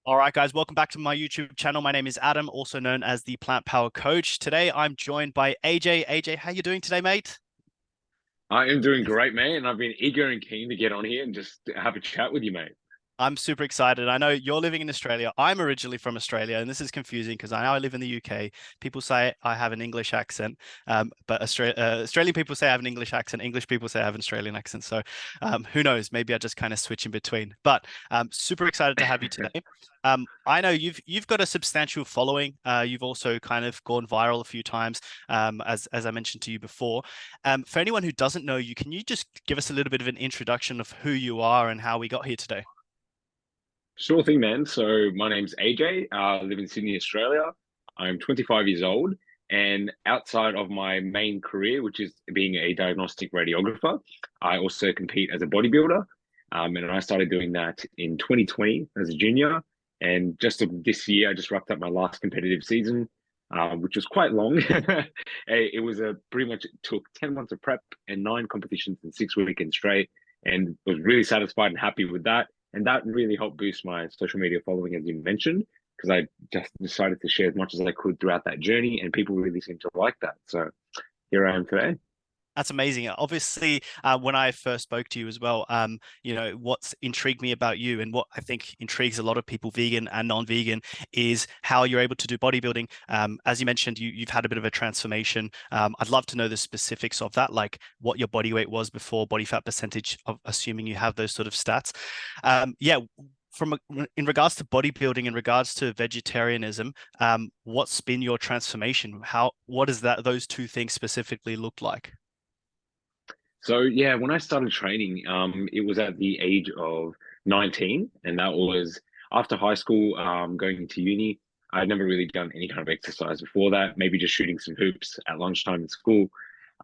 All right, guys, welcome back to my YouTube channel. My name is Adam, also known as the Plant Power Coach. Today, I'm joined by AJ. AJ, how you doing today, mate? I am doing great, mate, and I've been eager and keen to get on here and just have a chat with you, mate. I'm super excited. I know you're living in Australia. I'm originally from Australia, and this is confusing because I know I live in the UK. People say I have an English accent, but Australian people say I have an English accent. English people say I have an Australian accent. So who knows? Maybe I just kind of switch in between. But super excited to have you today. I know you've got a substantial following. You've also kind of gone viral a few times, as I mentioned to you before. For anyone who doesn't know you, can you just give us a little bit of an introduction of who you are and how we got here today? Sure thing, man. So my name's AJ. I live in Sydney, Australia. I'm 25 years old, and outside of my main career, which is being a diagnostic radiographer, I also compete as a bodybuilder. And I started doing that in 2020 as a junior. And just this year, I just wrapped up my last competitive season, which was quite long. It was a pretty much took 10 months of prep and 9 competitions in 6 weekends straight, and was really satisfied and happy with that. And that really helped boost my social media following, as you mentioned, because I just decided to share as much as I could throughout that journey, and people really seem to like that. So here I am today. That's amazing. Obviously, when I first spoke to you as well, what's intrigued me about you and what I think intrigues a lot of people, vegan and non-vegan, is how you're able to do bodybuilding. As you mentioned, you've had a bit of a transformation. I'd love to know the specifics of that, like what your body weight was before, body fat percentage, of, assuming you have those sort of stats. Yeah, in regards to bodybuilding, in regards to vegetarianism, what's been your transformation? What does those two things specifically look like? So yeah, when I started training, it was at the age of 19, and that was after high school, going into uni. I'd never really done any kind of exercise before that, maybe just shooting some hoops at lunchtime in school.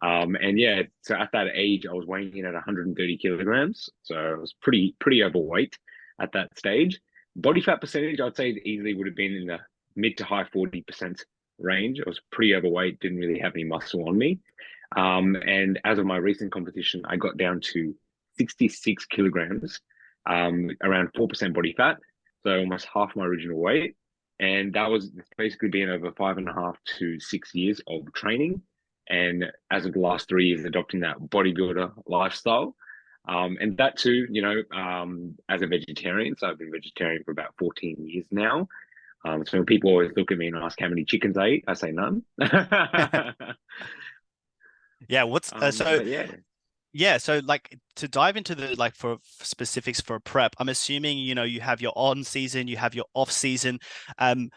And yeah, so at that age, I was weighing in at 130 kilograms, so I was pretty overweight at that stage. Body fat percentage, I'd say it easily would have been in the mid to high 40% range. I was pretty overweight, didn't really have any muscle on me. And as of my recent competition, I got down to 66 kilograms, around 4% body fat, so almost half my original weight. And that was basically being over 5.5 to 6 years of training. And as of the last 3 years, adopting that bodybuilder lifestyle. And that too, as a vegetarian, so I've been vegetarian for about 14 years now. So when people always look at me and ask how many chickens I eat, I say none. Yeah, what's But yeah. yeah, so like to dive into the like for specifics for prep, I'm assuming you have your on season, you have your off season. Um,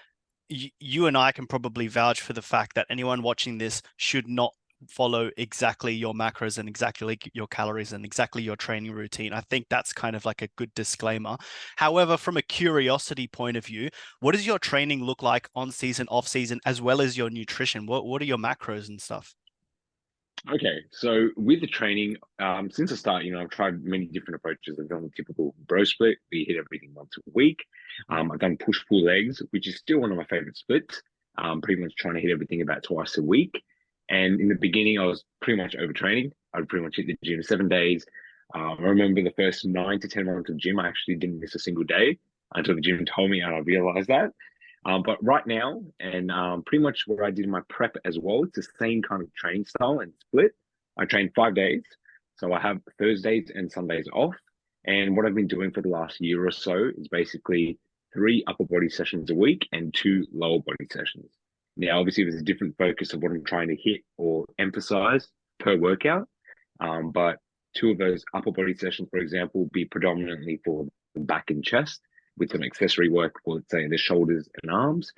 you and I can probably vouch for the fact that anyone watching this should not follow exactly your macros and exactly like your calories and exactly your training routine. I think that's kind of like a good disclaimer. However, from a curiosity point of view, what does your training look like on season, off season, as well as your nutrition? What are your macros and stuff? Okay, so with the training, since the start, I've tried many different approaches. I've done the typical bro split. We hit everything once a week. I've done push pull legs, which is still one of my favorite splits. Pretty much trying to hit everything about twice a week. And in the beginning, I was pretty much overtraining. I'd pretty much hit the gym 7 days. I remember the first 9 to 10 months of gym, I actually didn't miss a single day until the gym told me, and I realized that. But right now, and pretty much where I did my prep as well, it's the same kind of training style and split. I train 5 days. So I have Thursdays and Sundays off. And what I've been doing for the last year or so is basically 3 upper body sessions a week and 2 lower body sessions. Now, obviously, there's a different focus of what I'm trying to hit or emphasize per workout. But two of those upper body sessions, for example, will be predominantly for the back and chest with some accessory work for, let's say, the shoulders and arms,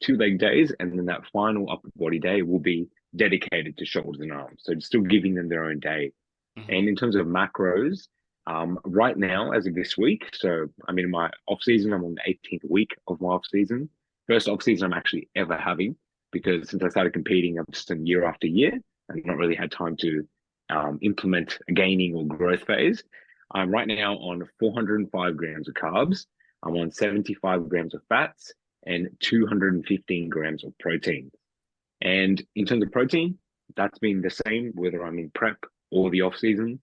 2 leg days, and then that final upper body day will be dedicated to shoulders and arms. So still giving them their own day. Mhm. And in terms of macros, right now, as of this week, so I'm in my off season, I'm on the 18th week of my off season. First off season I'm actually ever having, because since I started competing, I've just done year after year and not really had time to implement a gaining or growth phase. I'm right now on 405 grams of carbs. I'm on 75 grams of fats and 215 grams of protein. And in terms of protein, that's been the same whether I'm in prep or the off season.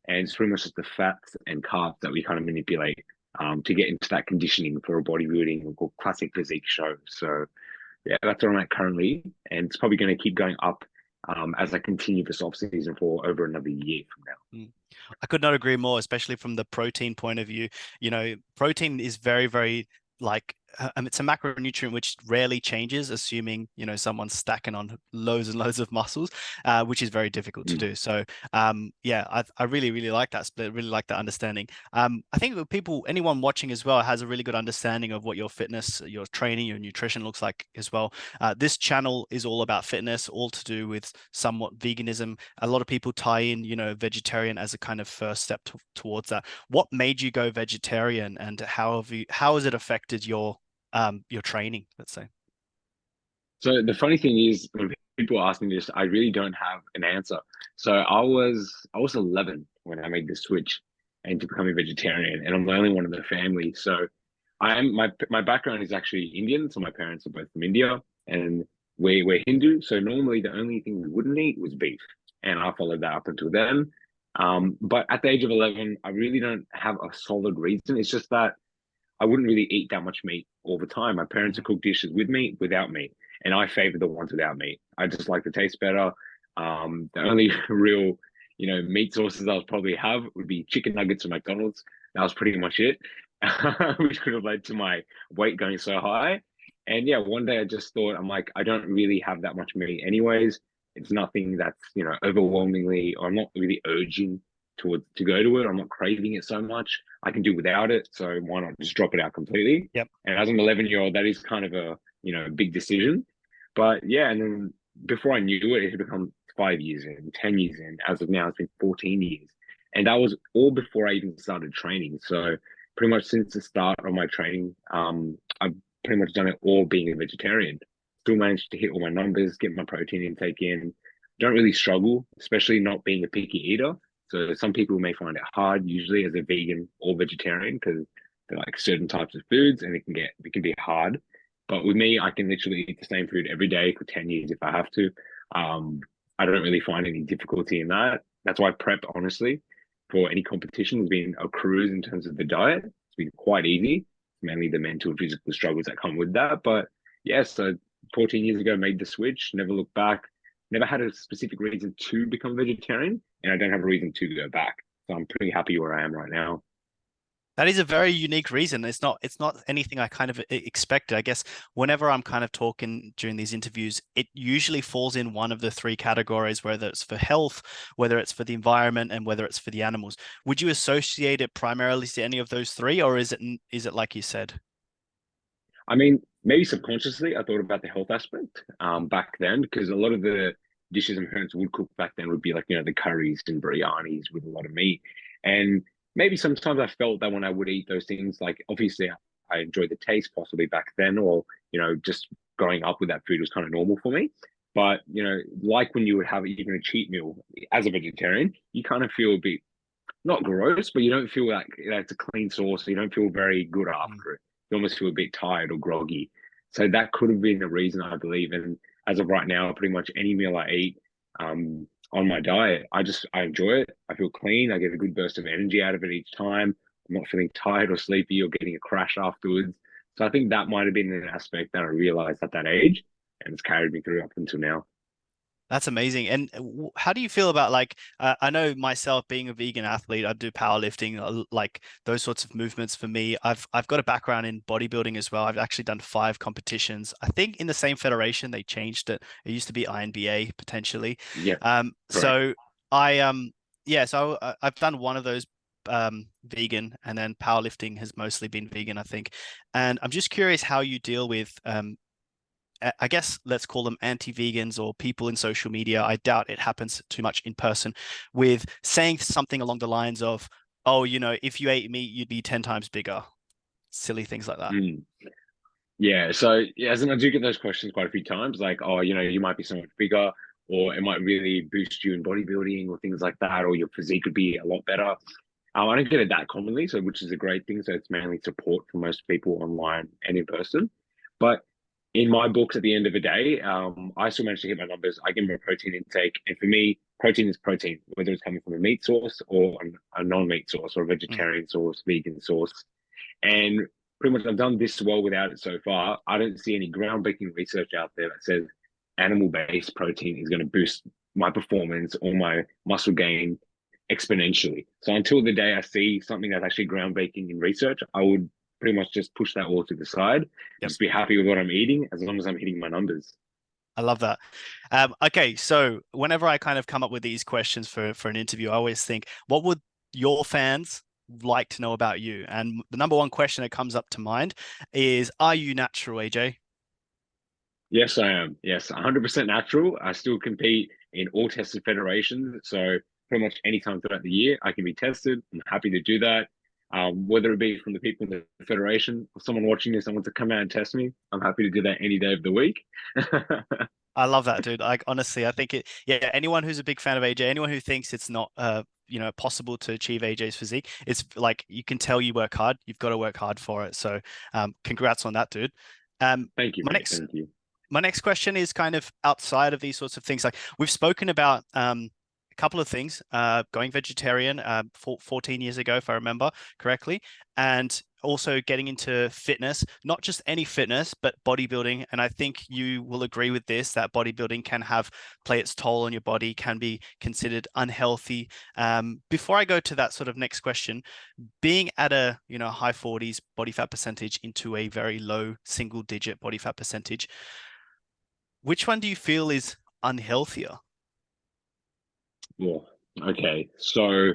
And it's pretty much just the fats and carbs that we kind of manipulate to get into that conditioning for a bodybuilding or classic physique show. So yeah, that's where I'm at currently, and it's probably going to keep going up as I continue this off season for over another year from now. Mm. I could not agree more, especially from the protein point of view. You know, protein is very, very like it's a macronutrient which rarely changes, assuming, you know, someone's stacking on loads and loads of muscles, which is very difficult to Mm. do. So, yeah, I really, really like that split, really like that understanding. I think that people, anyone watching as well, has a really good understanding of what your fitness, your training, your nutrition looks like as well. This channel is all about fitness, all to do with somewhat veganism. A lot of people tie in, you know, vegetarian as a kind of first step towards that. What made you go vegetarian, and how has it affected your training, let's say? So the funny thing is, when people ask me this, I really don't have an answer. So I was 11 when I made the switch and to become a vegetarian, and I'm the only one in the family. So my background is actually Indian, so my parents are both from India, and we're Hindu. So normally the only thing we wouldn't eat was beef, and I followed that up until then. But at the age of 11, I really don't have a solid reason. It's just that I wouldn't really eat that much meat all the time. My parents Mhm. would cook dishes with meat, without meat, and I favor the ones without meat. I just like the taste better. The only real, meat sources I'll probably have would be chicken nuggets from McDonald's. That was pretty much it, which could have led to my weight going so high. And yeah, one day I just thought, I'm like, I don't really have that much meat anyways. It's nothing that's, overwhelmingly, or I'm not really urging to go to it. I'm not craving it so much. I can do without it. So why not just drop it out completely? Yep. And as an 11-year-old, that is kind of a, big decision. But yeah, and then before I knew it, it had become 5 years in, 10 years in. As of now, it's been 14 years. And that was all before I even started training. So pretty much since the start of my training, I've pretty much done it all being a vegetarian. Still managed to hit all my numbers, get my protein intake in. Don't really struggle, especially not being a picky eater. So some people may find it hard, usually as a vegan or vegetarian, because they're like certain types of foods, and it can be hard. But with me, I can literally eat the same food every day for 10 years if I have to. Um, I don't really find any difficulty in that. That's why prep, honestly, for any competition has been a cruise in terms of the diet. It's been quite easy, mainly the mental and physical struggles that come with that. But yeah, so 14 years ago, made the switch, never looked back, never had a specific reason to become vegetarian, and I don't have a reason to go back. So I'm pretty happy where I am right now. That is a very unique reason. It's not anything I kind of expected. I guess whenever I'm kind of talking during these interviews, it usually falls in one of the three categories, whether it's for health, whether it's for the environment, and whether it's for the animals. Would you associate it primarily to any of those three, or is it like you said? I mean, maybe subconsciously, I thought about the health aspect Mm. back then, because a lot of the dishes my parents would cook back then would be like, the curries and biryanis with a lot of meat. And maybe sometimes I felt that when I would eat those things, like obviously I enjoyed the taste possibly back then, or, just growing up with that food was kind of normal for me. But, like when you would have even a cheat meal as a vegetarian, you kind of feel a bit not gross, but you don't feel like it's a clean sauce. So you don't feel very good Mm. after it. You almost feel a bit tired or groggy. So that could have been the reason, I believe. And as of right now, pretty much any meal I eat on my diet, I enjoy it. I feel clean. I get a good burst of energy out of it each time. I'm not feeling tired or sleepy or getting a crash afterwards. So I think that might have been an aspect that I realized at that age, and it's carried me through up until now. That's amazing. And how do you feel about like I know myself being a vegan athlete, I do powerlifting, like those sorts of movements for me. I've got a background in bodybuilding as well. I've actually done 5 competitions. I think in the same federation they changed it. It used to be INBA potentially. Yep, correct. So I yeah, so I've done one of those vegan, and then powerlifting has mostly been vegan, I think. And I'm just curious how you deal with I guess let's call them anti-vegans or people in social media. I doubt it happens too much in person, with saying something along the lines of, "Oh, if you ate meat, you'd be 10 times bigger." Silly things like that. Mm. Yeah, so yeah, as in I do get those questions quite a few times, like, oh, you might be so much bigger, or it might really boost you in bodybuilding or things like that, or your physique could be a lot better. I don't get it that commonly, so which is a great thing. So it's mainly support for most people online and in person. But in my books, at the end of the day, I still manage to hit my numbers. I get my protein intake, and for me, protein is protein, whether it's coming from a meat source or a non-meat source or a Mm. vegetarian source, vegan source. And pretty much I've done this well without it so far. I don't see any groundbreaking research out there that says animal-based protein is going to boost my performance or my muscle gain exponentially. So until the day I see something that's actually groundbreaking in research, I would pretty much just push that all to the side and Yep. just be happy with what I'm eating as long as I'm hitting my numbers. I love that. Okay, so whenever I kind of come up with these questions for an interview, I always think, what would your fans like to know about you? And the number one question that comes up to mind is, are you natural, AJ? Yes, I am. Yes, 100% natural. I still compete in all tested federations. So pretty much any time throughout the year, I can be tested. I'm happy to do that. Whether it be from the people in the federation or someone watching this, someone to come out and test me, I'm happy to do that any day of the week. I love that, dude. Like honestly, I think yeah, anyone who's a big fan of AJ, anyone who thinks it's not possible to achieve AJ's physique, it's like you can tell you work hard. You've got to work hard for it. So congrats on that, dude. Thank you, My mate. next Thank you. my next question is kind of outside of these sorts of things. Like we've spoken about a couple of things, going vegetarian 14 years ago, if I remember correctly, and also getting into fitness, not just any fitness, but bodybuilding. And I think you will agree with this, that bodybuilding can play its toll on your body, can be considered unhealthy. Before I go to that sort of next question, being at a high 40s body fat percentage into a very low single digit body fat percentage, which one do you feel is unhealthier? Well, okay. So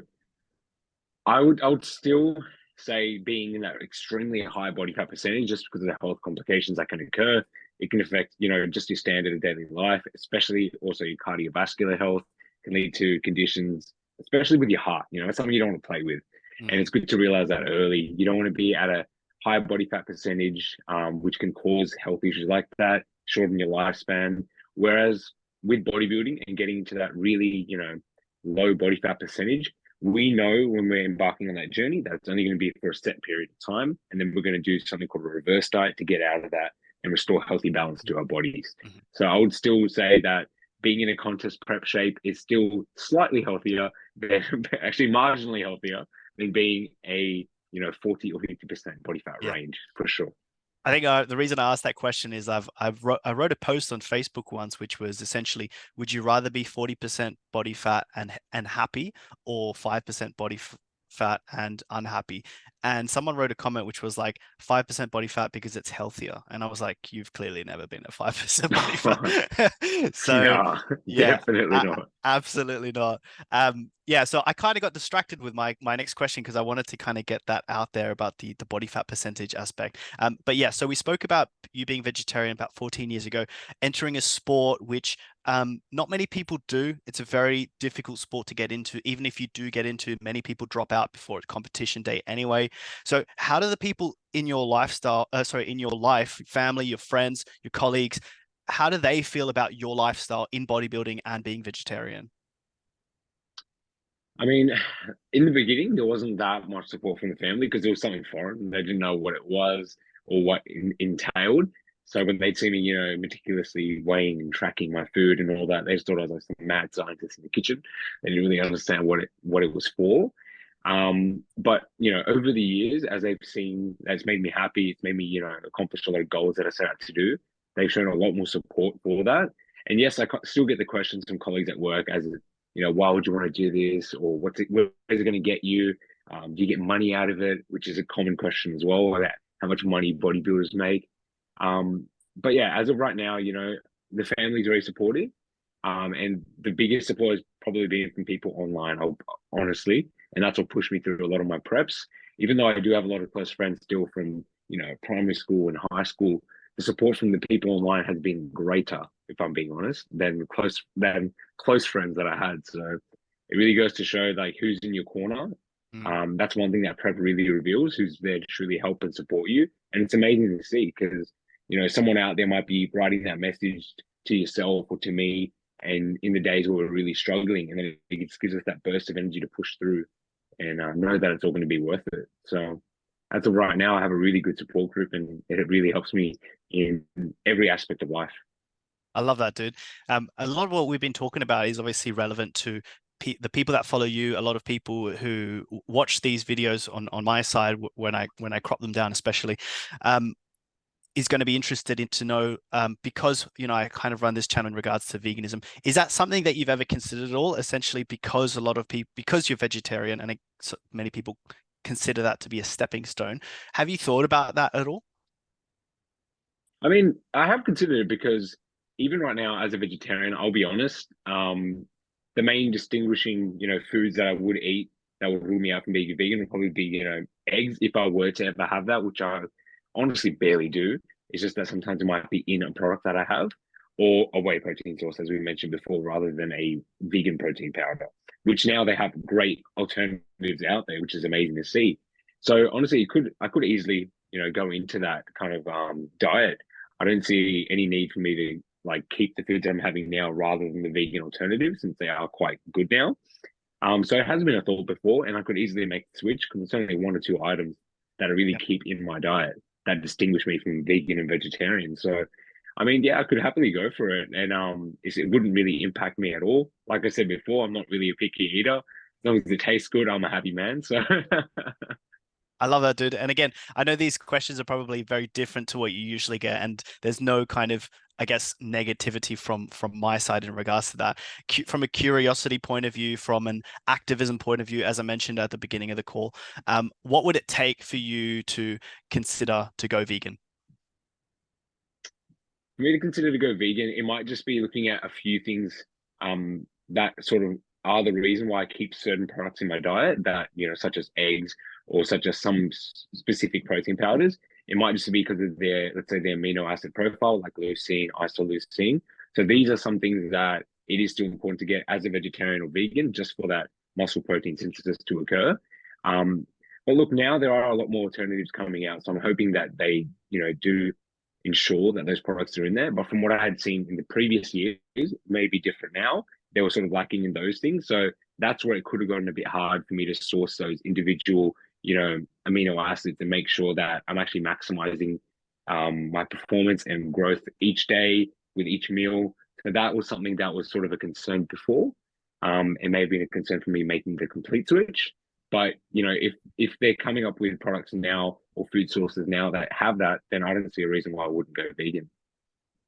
I would still say being in that extremely high body fat percentage, just because of the health complications that can occur. It can affect, just your standard of daily life, especially also your cardiovascular health, can lead to conditions, especially with your heart. It's something you don't want to play with. And Mm, it's good to realize that early. You don't want to be at a high body fat percentage, which can cause health issues like that, shorten your lifespan. Whereas with bodybuilding and getting into that really, low body fat percentage, we know when we're embarking on that journey that it's only going to be for a set period of time. And then we're going to do something called a reverse diet to get out of that and restore healthy balance to our bodies. mhm. So I would still say that being in a contest prep shape is still slightly healthier than actually marginally healthier than being a 40 or 50% body fat Yeah. range for sure. I think the reason I asked that question is I wrote a post on Facebook once, which was essentially, would you rather be 40% body fat and happy, or 5% fat and unhappy? And someone wrote a comment which was like 5% body fat because it's healthier, and I was like, you've clearly never been at 5% body fat. So No, yeah, definitely not. absolutely not. Yeah, so I kind of got distracted with my next question because I wanted to kind of get that out there about the body fat percentage aspect. But yeah, so we spoke about you being vegetarian about 14 years ago, entering a sport which not many people do. It's a very difficult sport to get into. Even if you do get into, many people drop out before competition day anyway. So how do the people in your in your life, family, your friends, your colleagues, how do they feel about your lifestyle in bodybuilding and being vegetarian? I mean, in the beginning, there wasn't that much support from the family because it was something foreign. They didn't know what it was or what it entailed. So when they'd see me, meticulously weighing and tracking my food and all that, they just thought I was like some mad scientist in the kitchen. They didn't really understand what it was for. But over the years, as they've seen, that's made me happy. It's made me, accomplish a lot of goals that I set out to do. They've shown a lot more support for that. And yes, I still get the questions from colleagues at work as why would you want to do this, or where is it going to get you? Do you get money out of it? Which is a common question as well, about how much money bodybuilders make. But yeah, as of right now, the family's very supportive. And the biggest support has probably been from people online, honestly. And that's what pushed me through a lot of my preps. Even though I do have a lot of close friends still from, primary school and high school, the support from the people online has been greater, if I'm being honest, than close friends that I had. So it really goes to show like who's in your corner. Mm, That's one thing that prep really reveals, who's there to truly help and support you. And it's amazing to see because, someone out there might be writing that message to yourself or to me. And in the days where we're really struggling, and then it just gives us that burst of energy to push through and know that it's all going to be worth it. So as of right now, I have a really good support group, and it really helps me in every aspect of life. I love that, dude. A lot of what we've been talking about is obviously relevant to the people that follow you, a lot of people who watch these videos on my side when I crop them down, especially, is going to be interested in to know, because I kind of run this channel in regards to veganism. Is that something that you've ever considered at all? Essentially, because a lot of people, because you're vegetarian, and so many people consider that to be a stepping stone. Have you thought about that at all? I mean, I have considered it because even right now, as a vegetarian, I'll be honest, the main distinguishing, foods that I would eat that would rule me out from being a vegan would probably be, eggs if I were to ever have that, which I honestly barely do. It's just that sometimes it might be in a product that I have, or a whey protein source, as we mentioned before, rather than a vegan protein powder, which now they have great alternatives out there, which is amazing to see. So honestly, I could easily, go into that kind of diet. I don't see any need for me to like keep the foods I'm having now rather than the vegan alternatives, since they are quite good now. So it has been a thought before, and I could easily make the switch because it's only one or two items that I really Yeah. keep in my diet that distinguish me from vegan and vegetarian. So, I mean, yeah, I could happily go for it, and it wouldn't really impact me at all. Like I said before, I'm not really a picky eater. As long as it tastes good, I'm a happy man. So, I love that, dude. And again, I know these questions are probably very different to what you usually get, and there's no kind of, I guess, negativity from my side in regards to that. From a curiosity point of view, from an activism point of view, as I mentioned at the beginning of the call, what would it take for you to consider to go vegan? for me to consider to go vegan, it might just be looking at a few things that sort of are the reason why I keep certain products in my diet that, such as eggs or such as some specific protein powders. It might just be because of their, let's say, their amino acid profile, like leucine, isoleucine. So these are some things that it is still important to get as a vegetarian or vegan, just for that muscle protein synthesis to occur. Um, but look, now there are a lot more alternatives coming out, so I'm hoping that they, do ensure that those products are in there. But from what I had seen in the previous years, may be different now. They were sort of lacking in those things. So that's where it could have gotten a bit hard for me to source those individual, amino acids and make sure that I'm actually maximizing my performance and growth each day with each meal. So that was something that was sort of a concern before. It may have been a concern for me making the complete switch. But if they're coming up with products now or food sources now that have that, then I don't see a reason why I wouldn't go vegan.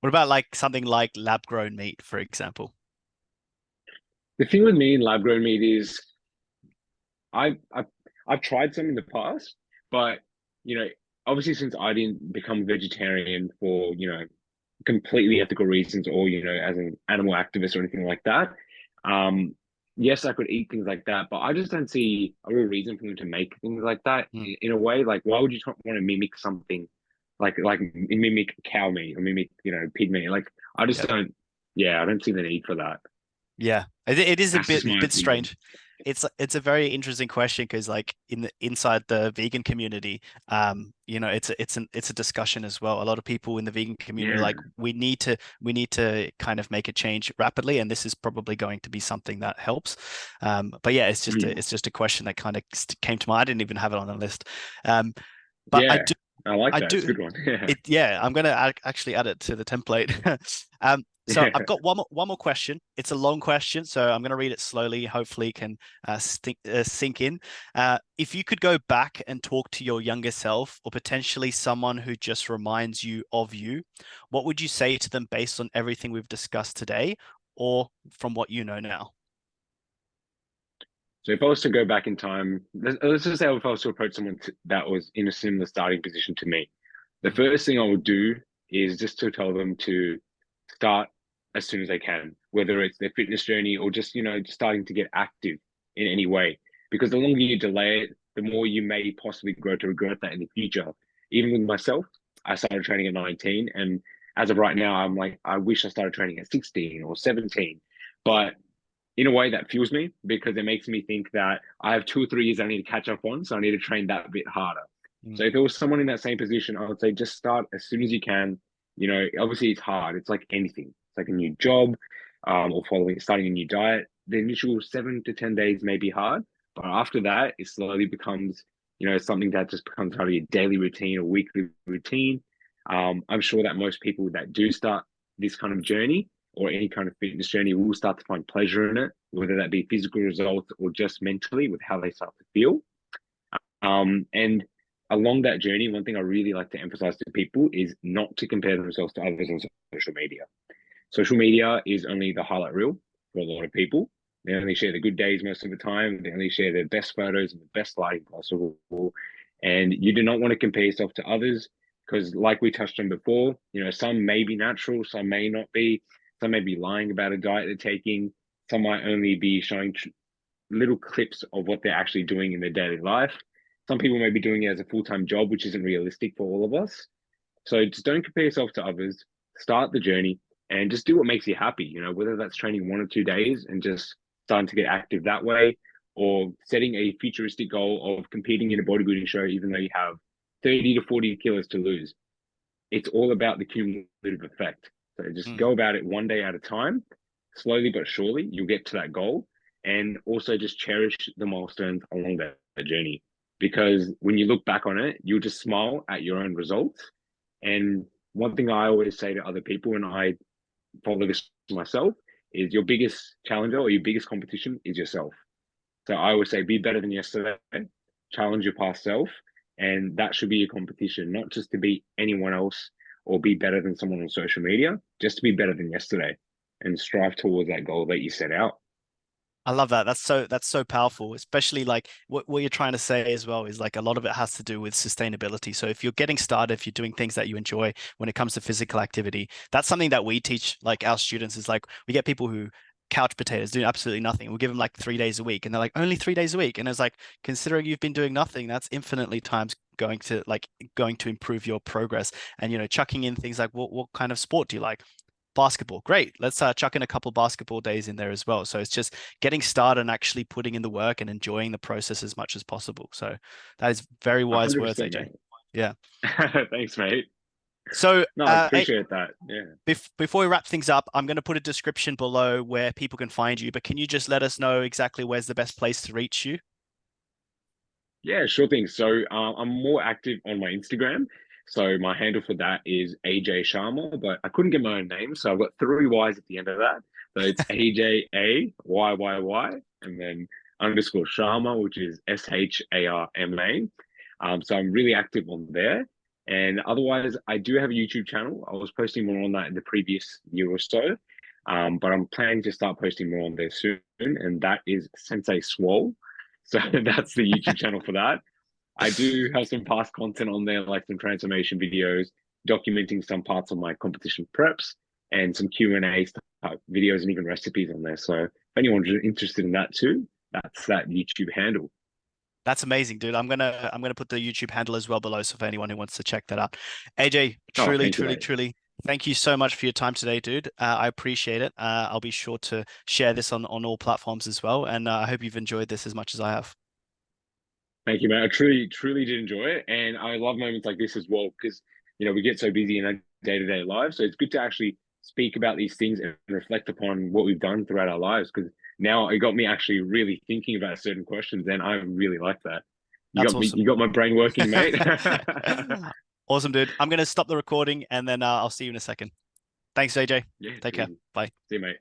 What about like something like lab grown meat, for example? The thing with me in lab grown meat is I've I've tried some in the past, but you know, obviously since I didn't become vegetarian for, completely ethical reasons or, as an animal activist or anything like that, um, yes, I could eat things like that, but I just don't see a real reason for them to make things like that Mm, in a way. Like, why would you want to mimic something like mimic cow meat or mimic, pig meat? Like, I just yeah. don't, yeah, I don't see the need for that. Yeah, it is a That's just my bit opinion. strange. It's a very interesting question because like inside the vegan community, it's a discussion as well. A lot of people in the vegan community are Yeah. like we need to kind of make a change rapidly, and this is probably going to be something that helps. But yeah, Mm. it's just a question that kind of came to mind. I didn't even have it on the list. Um, but Yeah. I like I that. It's a do good one. Yeah. yeah, I'm gonna actually add it to the template. So I've Yeah. got one more question. It's a long question, so I'm gonna read it slowly. Hopefully, it can sink in. If you could go back and talk to your younger self, or potentially someone who just reminds you of you, what would you say to them based on everything we've discussed today, or from what you know now? So if I was to go back in time, let's just say if I was to approach someone that was in a similar starting position to me, the Mhm. first thing I would do is just to tell them to start as soon as they can, whether it's their fitness journey or just, just starting to get active in any way. Because the longer you delay it, the more you may possibly grow to regret that in the future. Even with myself, I started training at 19. And as of right now, I'm like, I wish I started training at 16 or 17. But in a way that fuels me because it makes me think that I have 2 or 3 years I need to catch up on. So I need to train that bit harder. So Mm, if it was someone in that same position, I would say just start as soon as you can. Obviously it's hard. It's like anything. It's like a new job, or starting a new diet. The initial 7 to 10 days may be hard, but after that, it slowly becomes, something that just becomes part of your daily routine or weekly routine. I'm sure that most people that do start this kind of journey or any kind of fitness journey will start to find pleasure in it, whether that be physical results or just mentally with how they start to feel. And along that journey, one thing I really like to emphasize to people is not to compare themselves to others on social media. Social media is only the highlight reel for a lot of people. They only share the good days most of the time. They only share their best photos and the best lighting possible. And you do not want to compare yourself to others because, like we touched on before, some may be natural, some may not be. Some may be lying about a diet they're taking. Some might only be showing little clips of what they're actually doing in their daily life. Some people may be doing it as a full-time job, which isn't realistic for all of us. So just don't compare yourself to others. Start the journey and just do what makes you happy. Whether that's training 1 or 2 days and just starting to get active that way, or setting a futuristic goal of competing in a bodybuilding show, even though you have 30 to 40 kilos to lose. It's all about the cumulative effect. So just go about it 1 day at a time, slowly but surely, you'll get to that goal. And also just cherish the milestones along that journey. Because when you look back on it, you'll just smile at your own results. And one thing I always say to other people, and I follow this myself, is your biggest challenger or your biggest competition is yourself. So I always say, be better than yesterday, challenge your past self, and that should be your competition, not just to beat anyone else or be better than someone on social media, just to be better than yesterday and strive towards that goal that you set out. I love that. That's so powerful, especially like what you're trying to say as well is like a lot of it has to do with sustainability. So if you're getting started, if you're doing things that you enjoy when it comes to physical activity, that's something that we teach like our students is like we get people who couch potatoes doing absolutely nothing. We'll give them like 3 days a week and they're like only 3 days a week. And it's like considering you've been doing nothing, that's infinitely times going to improve your progress. And chucking in things like what kind of sport do you like? Basketball. Great. Let's chuck in a couple basketball days in there as well. So it's just getting started and actually putting in the work and enjoying the process as much as possible. So that is very wise words, 100%, AJ. mate. Yeah. Thanks, mate. So No, I appreciate that. Yeah. before we wrap things up, I'm going to put a description below where people can find you, but can you just let us know exactly where's the best place to reach you? Yeah, sure thing. So I'm more active on my Instagram. So my handle for that is AJ Sharma, but I couldn't get my own name. So I've got 3 Y's at the end of that. So it's AJAYYY and then underscore Sharma, which is SHARMA. So I'm really active on there. And otherwise, I do have a YouTube channel. I was posting more on that in the previous year or so. But I'm planning to start posting more on there soon. And that is Sensei Swole. So that's the YouTube channel for that. I do have some past content on there, like some transformation videos, documenting some parts of my competition preps and some Q&A type videos and even recipes on there. So if anyone's interested in that too, that's that YouTube handle. That's amazing, dude. I'm gonna put the YouTube handle as well below, so for anyone who wants to check that out. AJ, Oh, truly, thank you, truly, mate. truly, thank you so much for your time today, dude. I appreciate it. I'll be sure to share this on all platforms as well, and I hope you've enjoyed this as much as I have. Thank you, mate. I truly, truly did enjoy it. And I love moments like this as well, because, we get so busy in our day-to-day lives. So it's good to actually speak about these things and reflect upon what we've done throughout our lives. Because now it got me actually really thinking about certain questions. And I really like that. That's You awesome. got my brain working, mate. Awesome, dude. I'm gonna stop the recording and then I'll see you in a second. Thanks, AJ. Yeah, Take too care. easy. Bye. See you, mate.